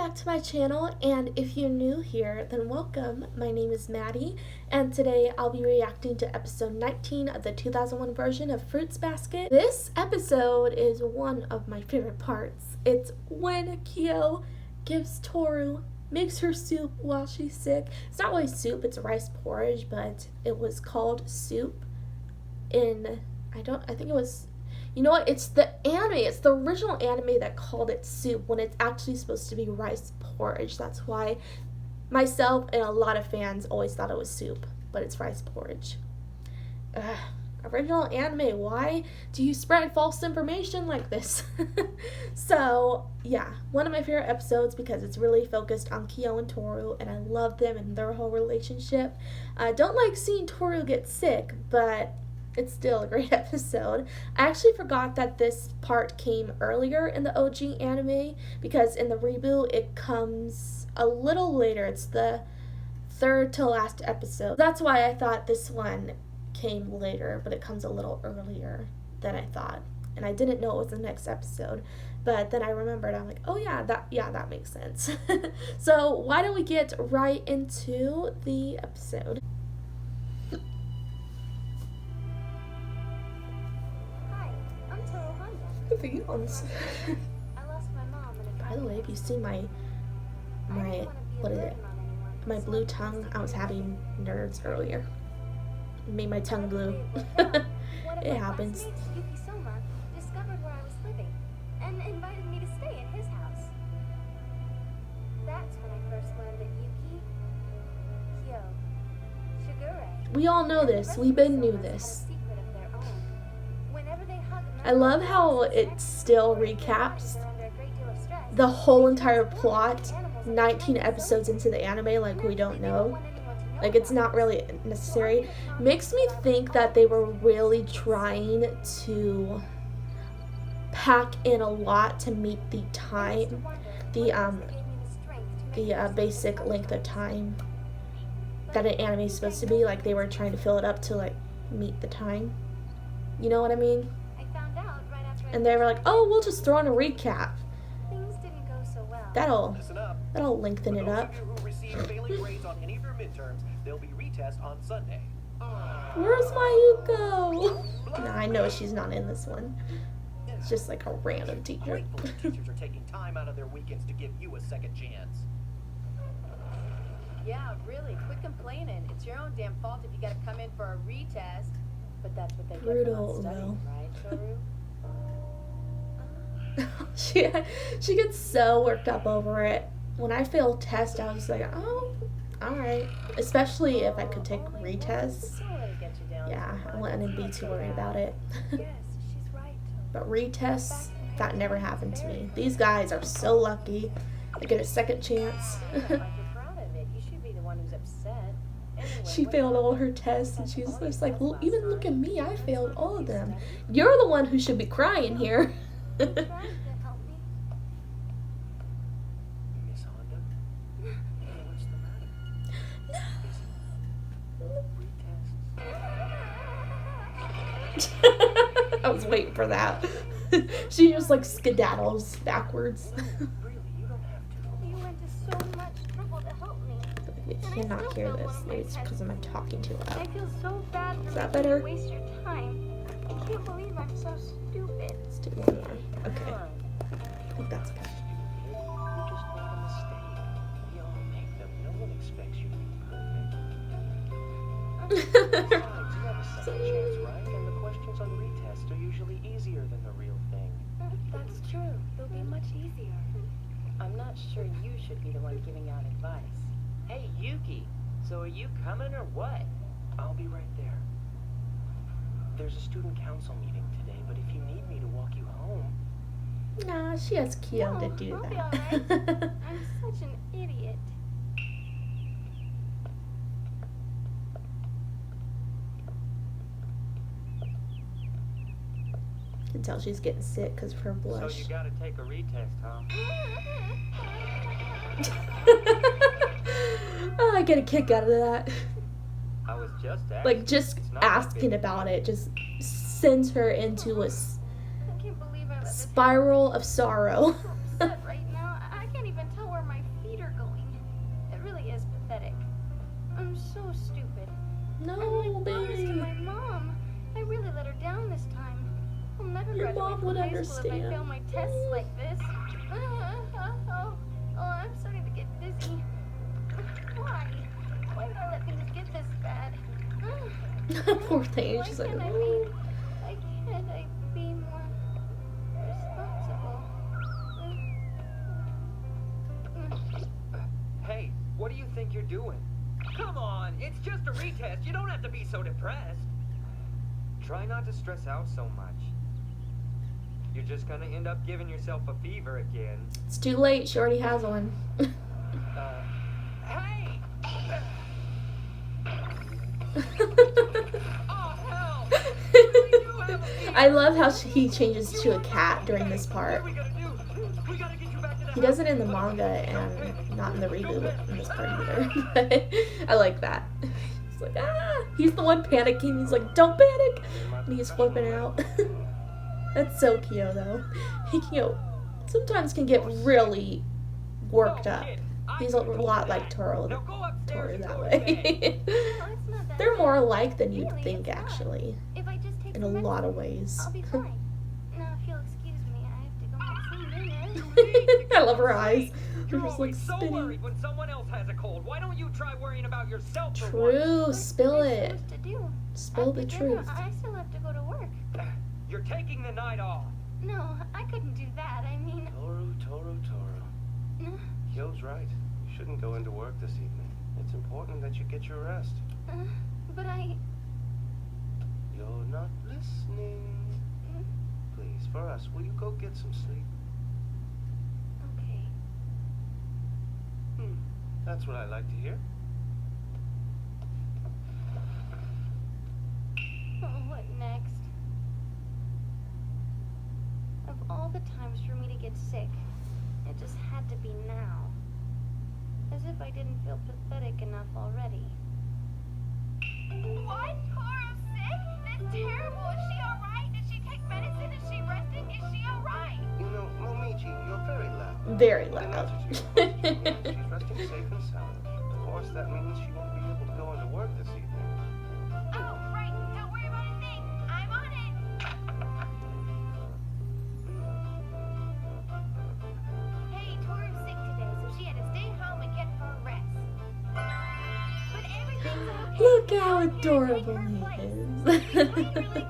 back to my channel, and if you're new here, then welcome. My name is Maddie, and today I'll be reacting to episode 19 of the 2001 version of Fruits Basket. This episode is one of my favorite parts. It's when Kyo gives Toru, makes her soup while she's sick. It's not really soup, it's rice porridge, but it was called soup in, I think it was, you know what, it's the original anime that called it soup when it's actually supposed to be rice porridge. That's why myself and a lot of fans always thought it was soup, but it's rice porridge. Original anime, why do you spread false information like this? So, yeah, one of my favorite episodes because it's really focused on Kyo and Toru, and I love them and their whole relationship. I don't like seeing Toru get sick, but it's still a great episode. I actually forgot that this part came earlier in the OG anime because in the reboot it comes a little later. It's the third to last episode. That's why I thought this one came later, but it comes a little earlier than I thought. And I didn't know it was the next episode. But then I remembered, I'm like, oh yeah, that makes sense. So why don't we get right into the episode? I lost my mom and By the way, if you see my what is it? My blue tongue, I was having nerves earlier. Made my tongue blue. It happens. Discovered where I was living and invited me to stay at his house. That's when I first learned that Yuki, Kyo, Shigure. We all know this. We been knew this. I love how it still recaps the whole entire plot 19 episodes into the anime like we don't know. Like it's not really necessary. Makes me think that they were really trying to pack in a lot to meet the time, the basic length of time that an anime is supposed to be. Like they were trying to fill it up to like meet the time. You know what I mean? And they were like, oh, we'll just throw in a recap. Things didn't go so well. That'll lengthen it up. Where's my Yuko? Nah, I know she's not in this one. It's just like a random teacher. Teachers are taking time out of their weekends to give you a second chance. Yeah, really, quit complaining. It's your own damn fault if you gotta come in for a retest. But that's what they get for not studying, right, Toru? She gets so worked up over it. When I failed test, I was like, oh, alright. Especially if I could take retests. Yeah, I wouldn't be too worried about it. But retests, that never happened to me. These guys are so lucky. They get a second chance. She failed all her tests, and she's just like, well, even look at me, I failed all of them. You're the one who should be crying here. Miss Honda? What's the matter? I was waiting for that. She just like skedaddles backwards. Really, you don't have to. You went to so much trouble to help me. You cannot hear this. Maybe it's because I'm talking too I loud. feel so bad for Is that making better? you waste your time. I can't believe I'm so stupid. Let's do one more. Okay. I think that's good. You just made a mistake. We all make them. No one expects you to be perfect. Besides, you have a second chance, right? And the questions on retest are usually easier than the real thing. That's true. They'll be much easier. I'm not sure you should be the one giving out advice. Hey, Yuki, so are you coming or what? I'll be right there. There's a student council meeting today, but if you need me to walk you home... Nah, she has Kyo to do I'll be that. alright. I'm such an idiot. You can tell she's getting sick because of her So blush. you gotta take a retest, huh? Oh, I get a kick out of that. I was just asking. Like, just It's not like asking it- about it just sends her into a I can't believe I let this spiral of sorrow. happen. I'm so upset right now. I can't even tell where my so stupid. No, I'm like promised to baby. my mom. I really let her down this time. I'll never Your graduate mom from would high school if I understand. fail my tests like this. I'm starting to get dizzy. Why? Why did I let things get this bad? Poor thing. Why She's like, can't oh. why can't I be more responsible? Hey, what do you think you're doing? Come on, it's just a retest. You don't have to be so depressed. Try not to stress out so much. You're just gonna end up giving yourself a fever again. It's too late. She already has one. Hey! Oh, hell! I love how he changes to a cat during this part. What are we gonna do? We gotta get you back to the He does it in the manga and not in the reboot in this part either. But I like that. He's like, ah! He's the one panicking. He's like, don't panic! And he's flipping out. That's so cute, though. He sometimes can get really worked up. He's a lot like Toru that way. They're more alike than you'd think, actually, If I just take in a some lot medicine, of ways. I'll be fine. Now, if you'll excuse me, I have to go make some dinner. I love her eyes. They're You're just like always so spinning. worried when someone else has a cold. Why don't you try worrying about yourself for once? True, spill What am I it. supposed to do? Spill the After dinner, truth. I still have to go to work. You're taking the night off. No, I couldn't do that. I mean, Toru. Kyo's right. You shouldn't go into work this evening. It's important that you get your rest. but I... You're not listening. Please, for us, will you go get some sleep? Okay. That's what I like to hear. Oh, what next? Of all the times for me to get sick, it just had to be now. As if I didn't feel pathetic enough already. What? Toru's sick? That's terrible. Is she alright? Did she take medicine? Is she resting? Is she alright? You know, Momiji, you're very loud. Very In loud. answer to your question, yes, she's resting safe and sound. Of course, that means she won't be able to go into work this evening. Oh, right. Don't worry about a thing. I'm on it. Hey, Toru's sick today, so she had to stay home and get her rest. But everything's okay. Look how I'm here to take adorable her he place. is. She's playing really good, too.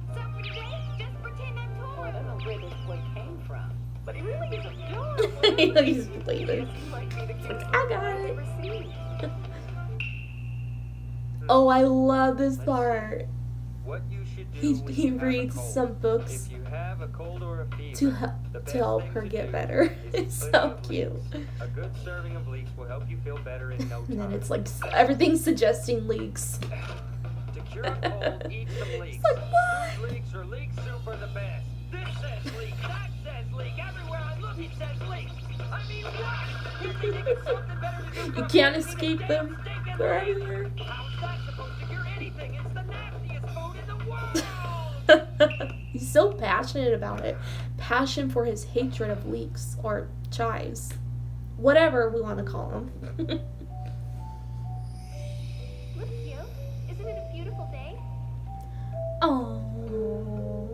So for today, just pretend I'm I don't Toru. know where this boy came from, but he really is adorable. He's bleeding. He might be the cutest I got I've it. ever seen. Oh, I love this part. What you should do He when you have a reads cold. some books If you have a cold or a fever, to the best to help thing her to get do better. is It's plenty so of cute. leeks. A good serving of leeks will help you feel better in no time. And then it's like everything's suggesting leaks. To cure a cold, eat some leeks. It's like, what? These leeks or leek soup are the best. This says leek, that says leek. Everywhere I look, it says leek. I mean, what? You think it's something better to do? You can't escape them. They're everywhere. How's that supposed to cure anything? It's the nastiest food in the world. He's so passionate about it. Passion for his hatred of leeks or chives. Whatever we want to call them. Look, Kyo. Isn't it a beautiful day? Oh,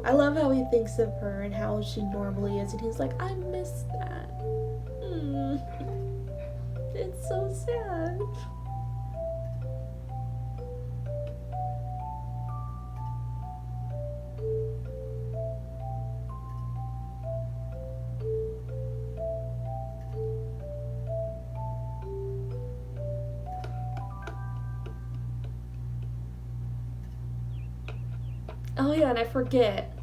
I love how he thinks of her and how she normally is, and he's like, I miss that. It's so sad. Oh yeah, and I forget.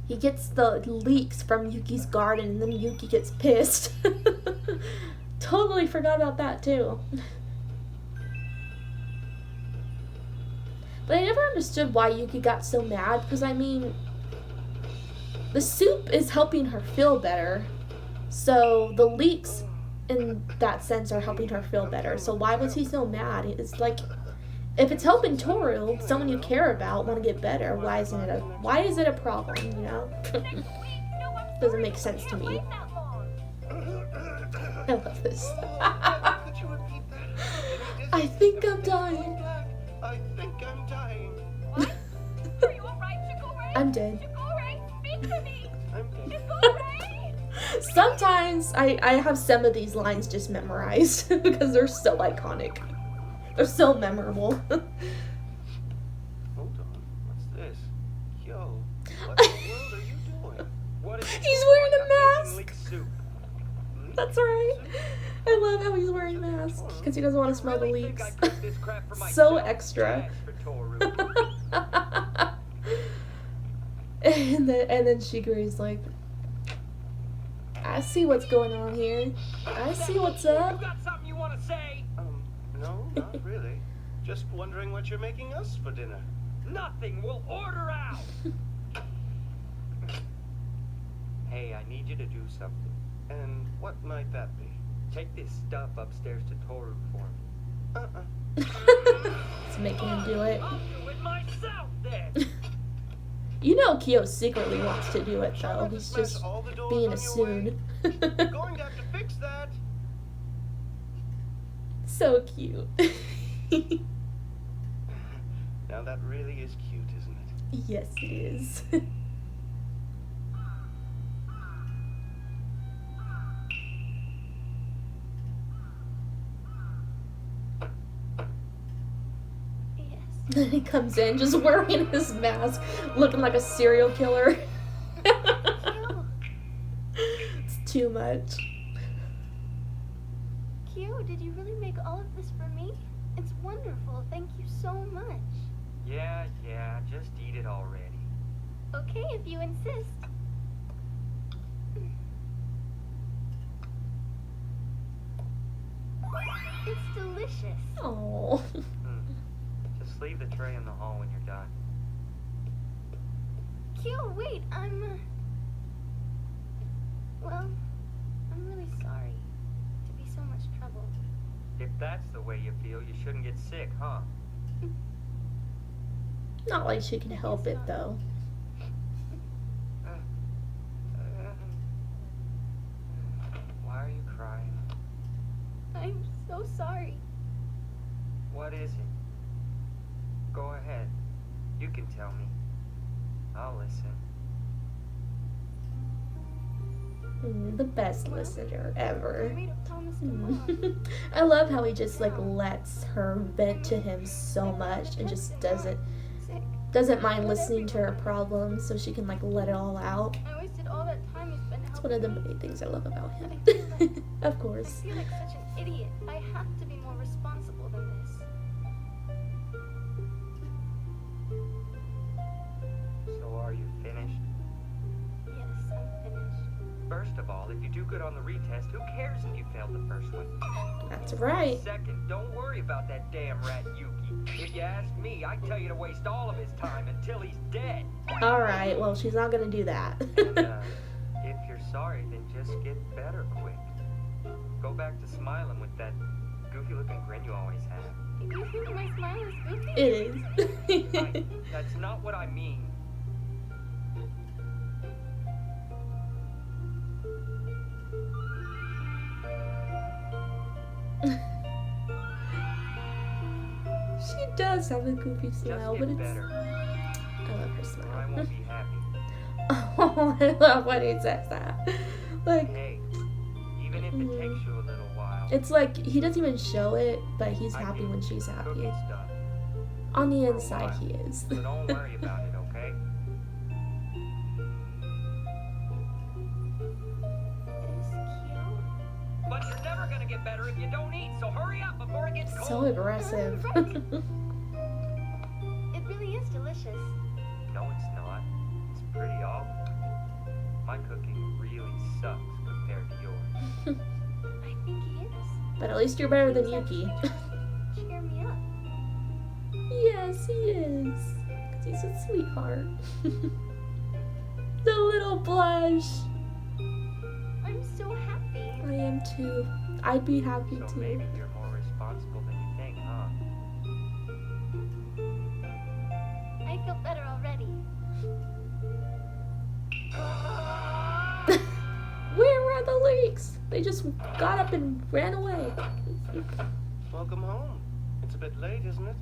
He gets the leeks from Yuki's garden, and then Yuki gets pissed. Totally forgot about that too. But I never understood why Yuki got so mad, because I mean, the soup is helping her feel better. So the leeks, in that sense, are helping her feel better. So why was he so mad? It's like, if it's helping Toru, someone you care about, want to get better, why is it a problem, you know? Doesn't make sense to me. I love this. Could you repeat that? I think I'm Everything's dying. going black. I think I'm dying. What? Are you alright, 𝑐𝑜𝑟𝑒? I'm dead. 𝑐𝑜𝑟𝑒, speak to me! I'm dead. 𝑐𝑜𝑟𝑒! Sometimes I have some of these lines just memorized because they're so iconic. They're so memorable. Hold on. What's this? Yo, what in the world are you doing? What is it? He's wearing a I'm making mask. leek soup. That's right. I love how he's wearing masks because he doesn't want to smell the Really think leaks. I cooked this crap for So myself? extra. Trash for 𝑇𝑜𝑟𝑢. and then Shigure's like, I see what's going on here. I see what's You up. got something you want to say? No, not really. Just wondering what you're making us for dinner. Nothing. We'll order out. Hey, I need you to do something. And what might that be? Take this stuff upstairs to 𝑇ORU for me. It's making him do it. I'll do it myself then. You know Kyo secretly wants to do it Try though. not to He's smash just all the doors being a on your soon. Going to have to fix that. So cute. Now that really is cute, isn't it? Yes, it is. Yes. Then he comes in just wearing his mask, looking like a serial killer. It's too much. Kyo, did you really make all of this for me? It's wonderful. Thank you so much. Yeah, just eat it already. Okay, if you insist. It's delicious. Oh. Just leave the tray in the hall when you're done. Kyo, wait, well, I'm really sorry to be so much trouble. If that's the way you feel, you shouldn't get sick, huh? Not like she can help it though. Why are you crying? I'm so sorry. What is it? Go ahead. You can tell me. I'll listen. The best listener ever. I made a promise to Mom. I love how he just like lets her vent to him so much and just Sick. doesn't mind listening to her problems so she can like let it all out. I wasted all that time you spent It's helping one of the me. many things I love about him. I feel like- Of I course. feel like such an idiot. I have to be more responsible than this. So are you finished? Yes, I'm finished. First of all, if you do good on the retest, who cares if you failed the first one? That's right. Second, don't worry about that damn rat Yuki. If you ask me, I'd tell you to waste all of his time until he's dead. Alright, well she's not gonna do that. And, if you're sorry, then just get better quick. Go back to smiling with that goofy-looking grin you always have. You think my smile is goofy? It is. That's not what I mean. She does have a goofy Just smile, get but it's better, I love her or I smile. won't be happy. Oh, I love when he says that. Like Hey, even if it takes you a little while, it's like he doesn't even show it, but he's I happy do. when she's happy. cooking stuff. On the For a inside, while. he is. So don't worry about it, okay? Is Kyo? But you're never gonna get better if you don't eat, so hurry up before it gets cold. So aggressive. It really is delicious. No, it's not. It's pretty awful. My cooking really sucks compared to yours. I think he is. But at least you're better than Seems like Yuki. he tries to cheer me up. Yes, he is. 'Cause he's a sweetheart. The little blush. I'm so happy. I am too. I'd be happy So too. maybe you're more responsible than you think, huh? I feel better already. Where are the leaks? They just got up and ran away. Welcome home. It's a bit late, isn't it?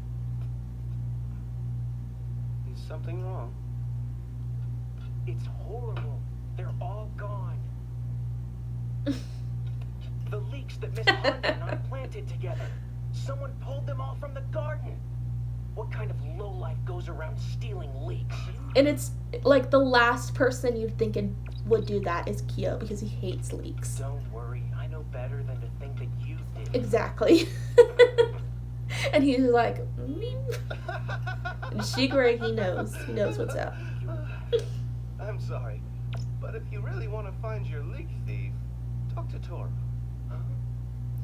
Is something wrong? It's horrible. They're all gone. The leeks that Miss Hunt and I planted together. Someone pulled them all from the garden. What kind of lowlife goes around stealing leeks? And it's like the last person you'd think would do that is Kyo, because he hates leaks. Don't worry, I know better than to think that you did. Exactly. And he's like, "Meep." And Shigure, he knows what's up. I'm sorry, but if you really want to find your leek thief, talk to Toru.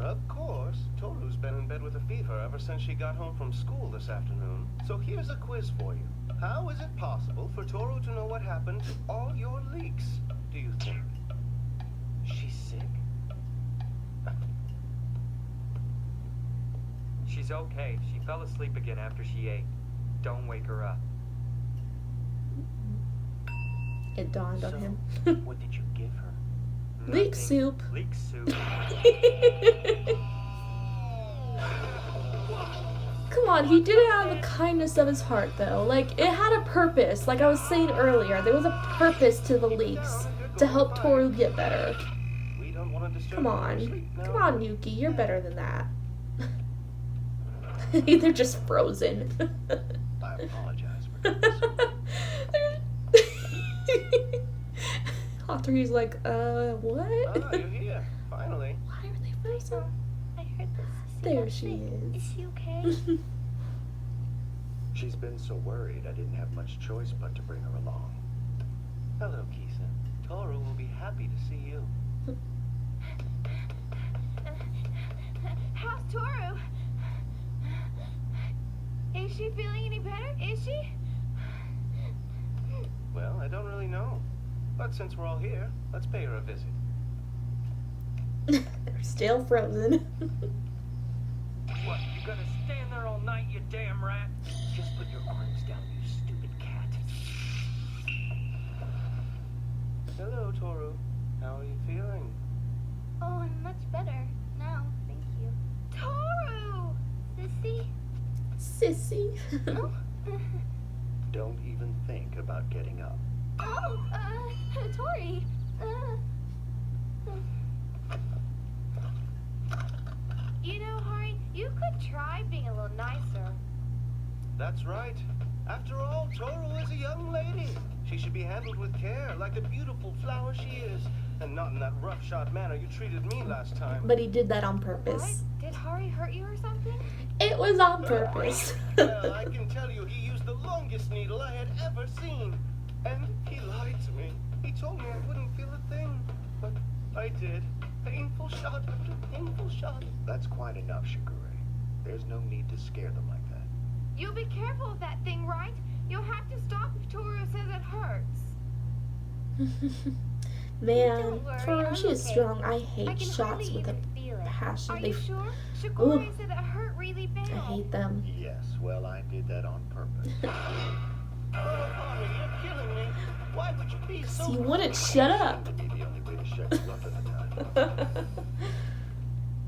Of course, Toru's been in bed with a fever ever since she got home from school this afternoon. So here's a quiz for you. How is it possible for Toru to know what happened to all your leeks, do you think? She's sick? She's okay. She fell asleep again after she ate. Don't wake her up. It dawned on him. What did you give her? Leek Nothing. soup. Leek soup. Come on, he did it out of the kindness of his heart, though. Like, it had a purpose. Like I was saying earlier, there was a purpose to the leeks to help Toru get better. We don't want to disturb Come your on. sleep now. Come on, Yuki. You're better than that. They're just frozen. I apologize for this. Hatori's like, what? Ah, you're here. Finally. Why are they frozen? I heard this. There she is. Is she okay? She's been so worried I didn't have much choice but to bring her along. Hello, Kisa. Toru will be happy to see you. How's Toru? Is she feeling any better? Is she? Well, I don't really know. But since we're all here, let's pay her a visit. They're still frozen. What, you gonna stand there all night, you damn rat? Just put your arms down, you stupid cat. Hello, Toru. How are you feeling? Oh, I'm much better now. Thank you. Toru! Sissy? Sissy. Oh, Don't even think about getting up. Tori. You know, Hari, you could try being a little nicer. That's right. After all, Toru is a young lady. She should be handled with care, like the beautiful flower she is, and not in that roughshod manner you treated me last time. But he did that on What? purpose. Did Hari hurt you or something? It was on purpose. Well, I can tell you he used the longest needle I had ever seen. And he lied to me. He told me I wouldn't feel a thing. But I did. Painful shot after painful shot. That's quite enough, Shigure. There's no need to scare them like that. You'll be careful of that thing, right? You'll have to stop if Toru says it hurts. Man, Don't worry, Toru, she I'm is okay. strong. I I hate can shots hardly with a even feel it. passion. Are They, you sure? Ooh. Shigure said it hurt really bad. I hate them. Yes, well, I did that on purpose. Oh, Harry, you're killing me. Why would you be so... You wouldn't shut up. Seemed to be the only way to shut you up at the time.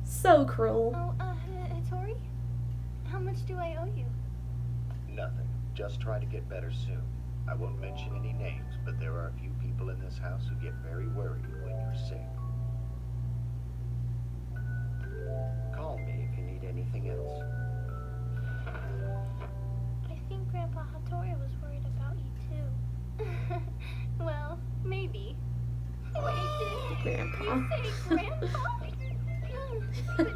So cruel. Oh, Tori? How much do I owe you? Nothing. Just try to get better soon. I won't mention any names, but there are a few people in this house who get very worried when you're sick. Call me if you need anything else. I think Grandpa Hattori was worried about you, too. Well, maybe. Wait, Grandpa. you say Grandpa?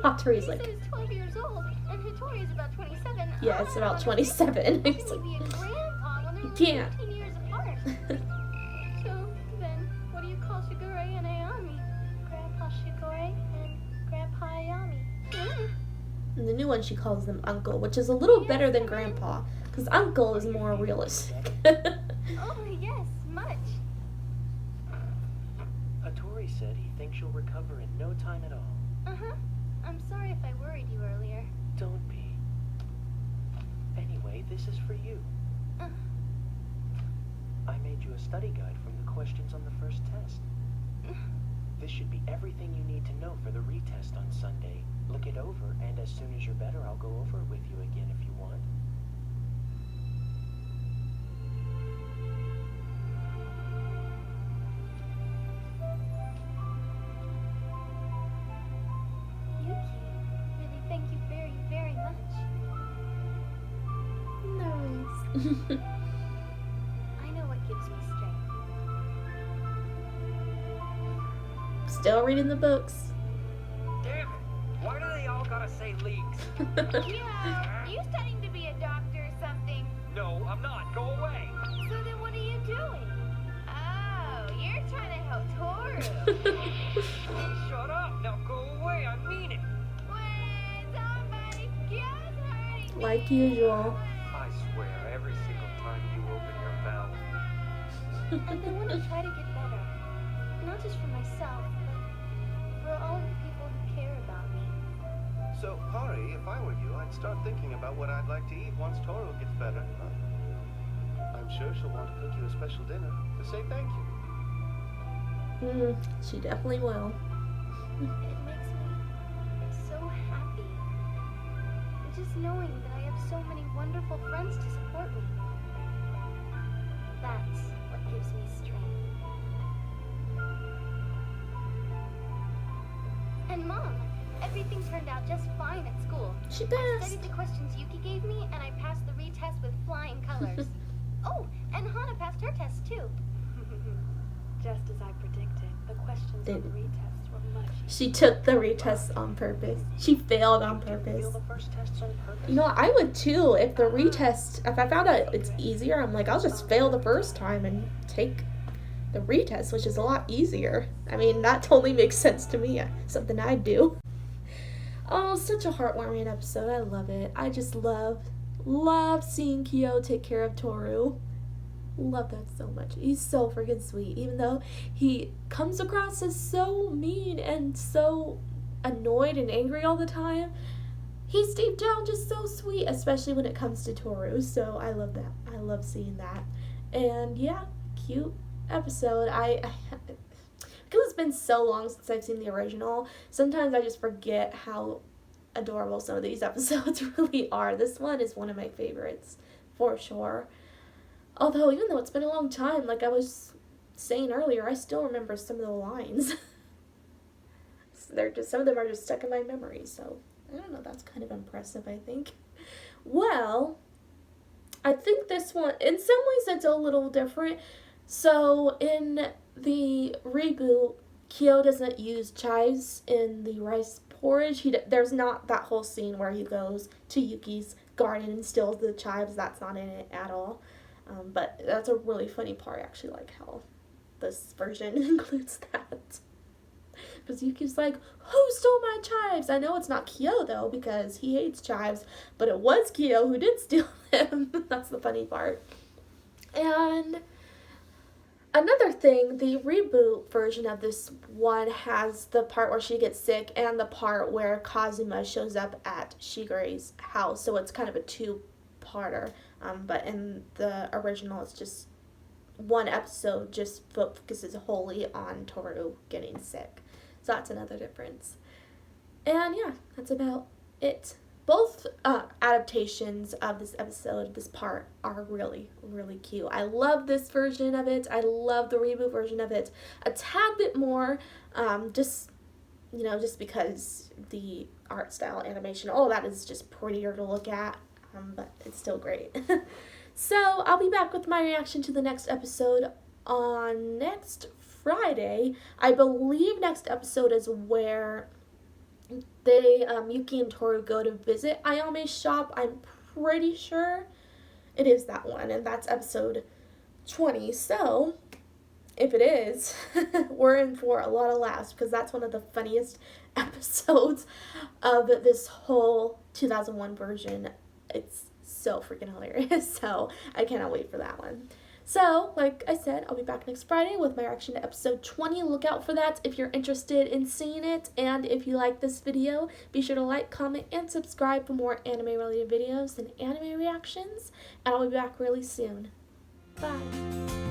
Hatori's He like, said he's 12 years old, and Hattori is about 27. yeah, it's I about don't 27. How He's can like, you be a grandpa when they're You only can't. 15 years apart? So, then, what do you call Shigure and Ayami? Grandpa Shigure and Grandpa Ayami. and the new one, she calls them uncle, which is a little better than grandpa, because uncle is more realistic. Oh, yes, much. Hattori said he thinks you'll recover in no time at all. Uh-huh. I'm sorry if I worried you earlier. Don't be. Anyway, this is for you. Uh. I made you a study guide from the questions on the first test. This should be everything you need to know for the retest on Sunday. look it over, and as soon as you're better, I'll go over it with you again if you want. Yuki, really thank you very, very much. Nice. I know what gives me strength. Still reading the books. Damn it! Why do they all gotta say leaks? Yeah, are you studying to be a doctor or something? No, I'm not. Go away. So then what are you doing? Oh, you're trying to help Toru. Shut up. Now go away. I mean it. Wait, somebody, Kyo's hurting me. Like usual. I swear, every single time you open your mouth. And I want to try to get better. Not just for myself, but for all the people who care about me. So, Hari, if I were you, I'd start thinking about what I'd like to eat once Toru gets better. I'm sure she'll want to cook you a special dinner to say thank you. She definitely will. It makes me so happy. Just knowing that I have so many wonderful friends to support me. That's what gives me strength. And Mom, everything turned out just fine at school. She I passed. studied the questions Yuki gave me, and I passed the retest with flying colors. Oh, and Hana passed her test too. Just as I predicted, the questions on the retest were much easier. She took the retest on purpose. She failed on You purpose. feel the first tests on purpose? You know, I would too. If the retest, if I found out it's easier, I'm like, I'll just fail the first time and take the retest, which is a lot easier. I mean, that totally makes sense to me. Something I'd do. Oh, such a heartwarming episode. I love it. I just love seeing Kyo take care of Toru. Love that so much. He's so freaking sweet. Even though he comes across as so mean and so annoyed and angry all the time, he's deep down just so sweet, especially when it comes to Toru. So I love that. I love seeing that. And yeah, cute episode. Because it's been so long since I've seen the original, sometimes I just forget how adorable some of these episodes really are. This one is one of my favorites, for sure. Although, even though it's been a long time, like I was saying earlier, I still remember some of the lines. Some of them are just stuck in my memory, so I don't know, that's kind of impressive, I think. Well, I think this one, in some ways it's a little different. So, in the reboot, Kyo doesn't use chives in the rice porridge. There's not that whole scene where he goes to Yuki's garden and steals the chives. That's not in it at all. But that's a really funny part. I actually like how this version includes that. Because Yuki's like, who stole my chives? I know it's not Kyo, though, because he hates chives. But it was Kyo who did steal them. That's the funny part. And another thing, the reboot version of this one has the part where she gets sick and the part where Kazuma shows up at Shigeru's house. So it's kind of a two-parter. But in the original, it's just one episode just focuses wholly on Toru getting sick. So that's another difference. And yeah, that's about it. Both adaptations of this episode, this part, are really, really cute. I love this version of it. I love the reboot version of it a tad bit more, just because the art style, animation, all that is just prettier to look at. But it's still great. So I'll be back with my reaction to the next episode on next Friday. I believe next episode is where Yuki and Toru go to visit Ayame's shop. I'm pretty sure it is that one, and that's episode 20. So if it is, we're in for a lot of laughs, because that's one of the funniest episodes of this whole 2001 version. It's so freaking hilarious, so I cannot wait for that one. So, like I said, I'll be back next Friday with my reaction to episode 20. Look out for that if you're interested in seeing it. And if you like this video, be sure to like, comment, and subscribe for more anime-related videos and anime reactions. And I'll be back really soon. Bye.